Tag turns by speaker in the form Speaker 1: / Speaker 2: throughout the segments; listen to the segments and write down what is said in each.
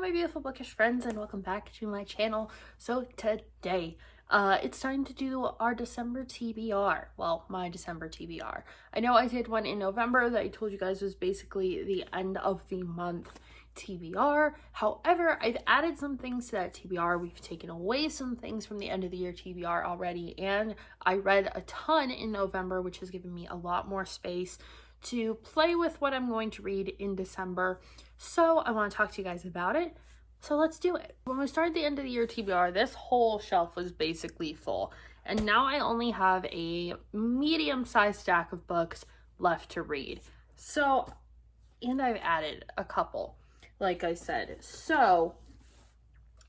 Speaker 1: my beautiful bookish friends, and welcome back to my channel. So today, it's time to do our December TBR. Well, my December TBR. I know I did one in November that I told you guys was basically the end of the month TBR. However, I've added some things to that TBR. We've taken away some things from the end of the year TBR already, and I read a ton in November, which has given me a lot more space to play with what I'm going to read in December. So I want to talk to you guys about it. So let's do it. When we started the end of the year TBR, this whole shelf was basically full. And now I only have a medium-sized stack of books left to read. So, and I've added a couple, like I said. So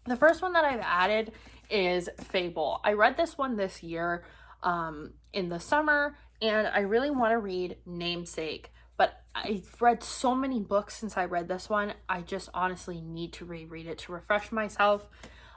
Speaker 1: the first one that I've added is Fable. I read this one this year in the summer, and I really want to read Namesake, but I've read so many books since I read this one. I just honestly need to reread it to refresh myself.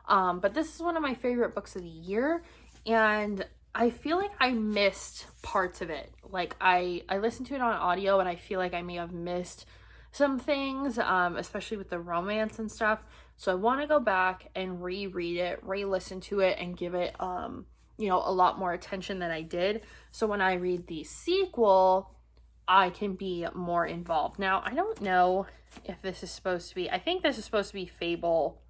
Speaker 1: But this is one of my favorite books of the year, and I feel like I missed parts of it. Like I listened to it on audio, and I feel like I may have missed some things, especially with the romance and stuff. So I want to go back and reread it, re-listen to it, and give it a lot more attention than I did. So when I read the sequel, I can be more involved. Now, I don't know if this is supposed to be, I think this is supposed to be Fable.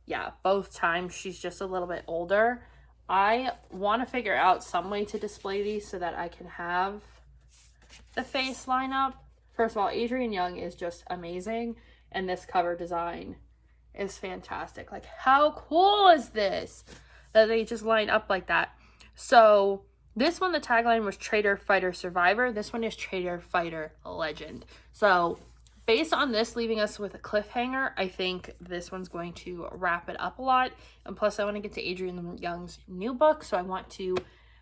Speaker 1: Yeah, both times she's just a little bit older. I want to figure out some way to display these so that I can have the face line up. First of all, Adrienne Young is just amazing, and this cover design is fantastic. Like, how cool is this? That they just line up like that. So this one, the tagline was Traitor, Fighter, Survivor. This one is Traitor, Fighter, Legend. So based on this leaving us with a cliffhanger, I think this one's going to wrap it up a lot. And plus I want to get to Adrienne Young's new book, so I want to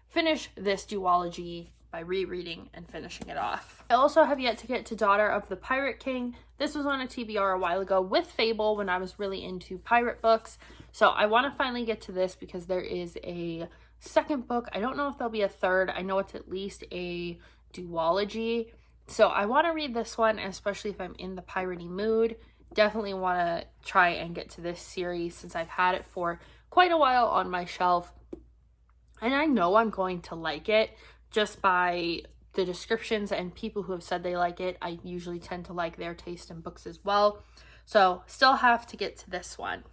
Speaker 1: finish this duology by rereading and finishing it off. I also have yet to get to Daughter of the Pirate King. This was on a TBR a while ago with Fable when I was really into pirate books. So I want to finally get to this because there is a second book. I don't know if there'll be a third. I know it's at least a duology. So I want to read this one, especially if I'm in the piratey mood. Definitely want to try and get to this series since I've had it for quite a while on my shelf. And I know I'm going to like it just by the descriptions and people who have said they like it. I usually tend to like their taste in books as well. So still have to get to this one.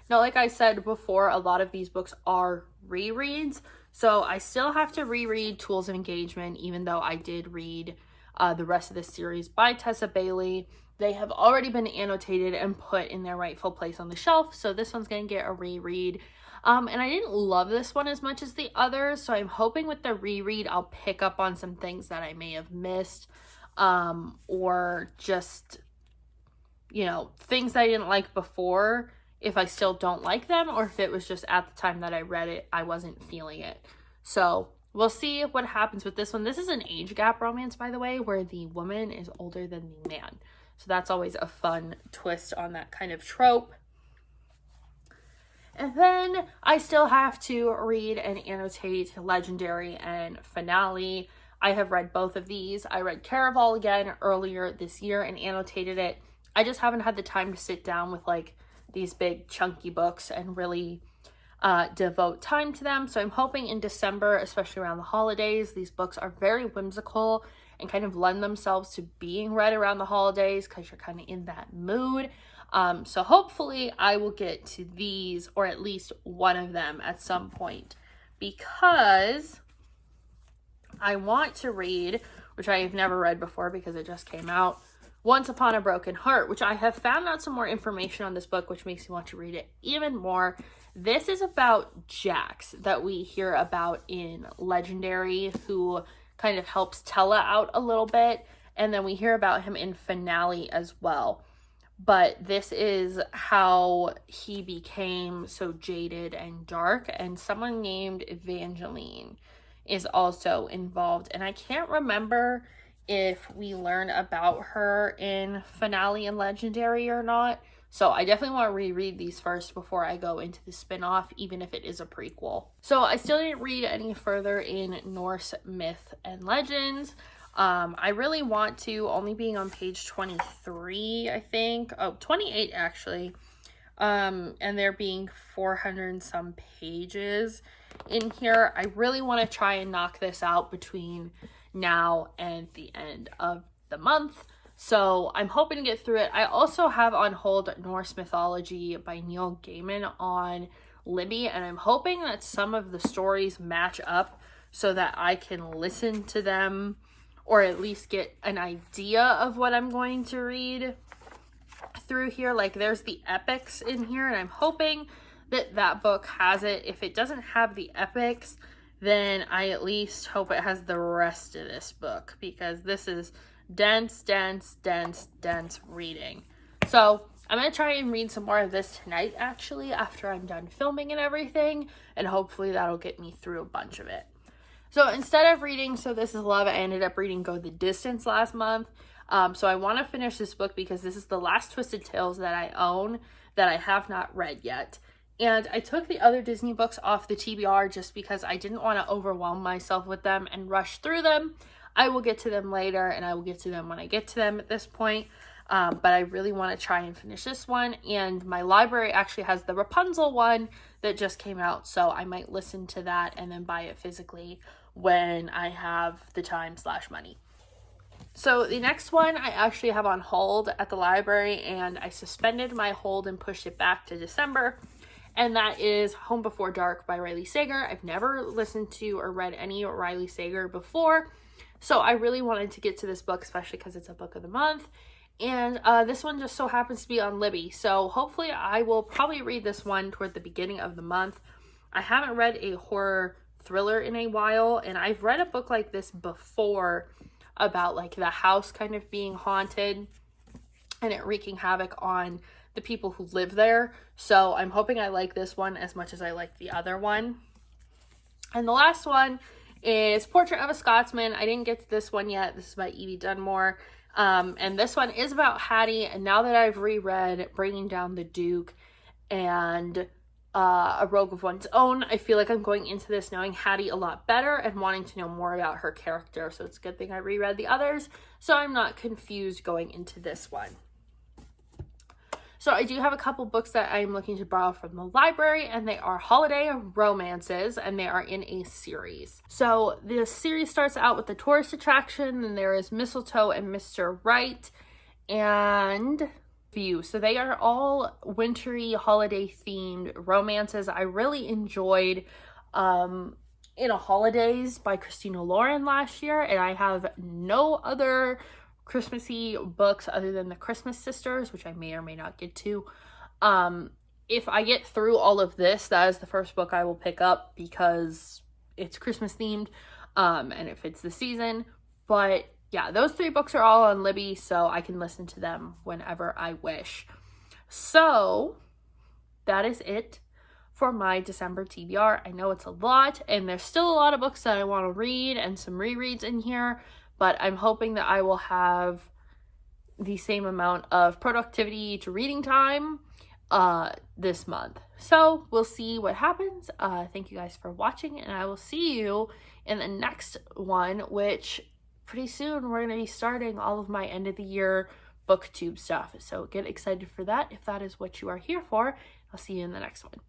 Speaker 1: Now, like I said before, a lot of these books are rereads. So I still have to reread Tools of Engagement, even though I did read the rest of the series by Tessa Bailey. They have already been annotated and put in their rightful place on the shelf. So this one's going to get a reread. And I didn't love this one as much as the others. So I'm hoping with the reread, I'll pick up on some things that I may have missed. Or just, things that I didn't like before, if I still don't like them, or if it was just at the time that I read it, I wasn't feeling it. So we'll see what happens with this one. This is an age gap romance, by the way, where the woman is older than the man. So that's always a fun twist on that kind of trope. And then I still have to read and annotate Legendary and Finale. I have read both of these. I read Caraval again earlier this year and annotated it. I just haven't had the time to sit down with these big chunky books and really devote time to them. So I'm hoping in December, especially around the holidays, these books are very whimsical and kind of lend themselves to being read around the holidays because you're kind of in that mood. So hopefully I will get to these, or at least one of them at some point, because I want to read, which I have never read before because it just came out, Once Upon a Broken Heart, which I have found out some more information on this book, which makes me want to read it even more. This is about Jax that we hear about in Legendary, who kind of helps Tella out a little bit. And then we hear about him in Finale as well. But this is how he became so jaded and dark. And someone named Evangeline is also involved. And I can't remember if we learn about her in Finale and Legendary or not. So I definitely want to reread these first before I go into the spin-off, even if it is a prequel. So I still didn't read any further in Norse myth and legends. I really want to, only being on page 23, I think. Oh, 28 actually. And there being 400 and some pages in here. I really want to try and knock this out between now and the end of the month. So I'm hoping to get through it. I also have on hold Norse Mythology by Neil Gaiman on Libby, and I'm hoping that some of the stories match up so that I can listen to them or at least get an idea of what I'm going to read through here. Like there's the epics in here, and I'm hoping that that book has it. If it doesn't have the epics, then I at least hope it has the rest of this book, because this is dense reading. So I'm going to try and read some more of this tonight, actually, after I'm done filming and everything, and hopefully that'll get me through a bunch of it. So instead of reading So This Is Love, I ended up reading Go the Distance last month. So I want to finish this book because this is the last Twisted Tales that I own that I have not read yet. And I took the other Disney books off the TBR just because I didn't want to overwhelm myself with them and rush through them. I will get to them later, and I will get to them when I get to them at this point. But I really want to try and finish this one. And my library actually has the Rapunzel one that just came out, so I might listen to that and then buy it physically when I have the time/money. So the next one I actually have on hold at the library, and I suspended my hold and pushed it back to December. And that is Home Before Dark by Riley Sager. I've never listened to or read any Riley Sager before, so I really wanted to get to this book, especially because it's a book of the month. And this one just so happens to be on Libby, so hopefully I will probably read this one toward the beginning of the month. I haven't read a horror thriller in a while, and I've read a book like this before about like the house kind of being haunted and it wreaking havoc on the people who live there. So I'm hoping I like this one as much as I like the other one. And the last one is Portrait of a Scotsman. I didn't get to this one yet. This is by Evie Dunmore. And this one is about Hattie. And now that I've reread Bringing Down the Duke and A Rogue of One's Own, I feel like I'm going into this knowing Hattie a lot better and wanting to know more about her character. So it's a good thing I reread the others, so I'm not confused going into this one. So I do have a couple books that I'm looking to borrow from the library, and they are holiday romances, and they are in a series. So the series starts out with the tourist attraction, and there is Mistletoe and Mr. Right, and View. So they are all wintry, holiday themed romances. I really enjoyed In a Holidays by Christina Lauren last year, and I have no other Christmassy books other than the Christmas Sisters, which I may or may not get to. If I get through all of this, that is the first book I will pick up because it's Christmas themed, and it fits the season. But yeah, those three books are all on Libby, so I can listen to them whenever I wish. So that is it for my December TBR. I know it's a lot, and there's still a lot of books that I want to read and some rereads in here, but I'm hoping that I will have the same amount of productivity to reading time this month. So we'll see what happens. Thank you guys for watching, and I will see you in the next one, which pretty soon we're going to be starting all of my end of the year booktube stuff. So get excited for that if that is what you are here for. I'll see you in the next one.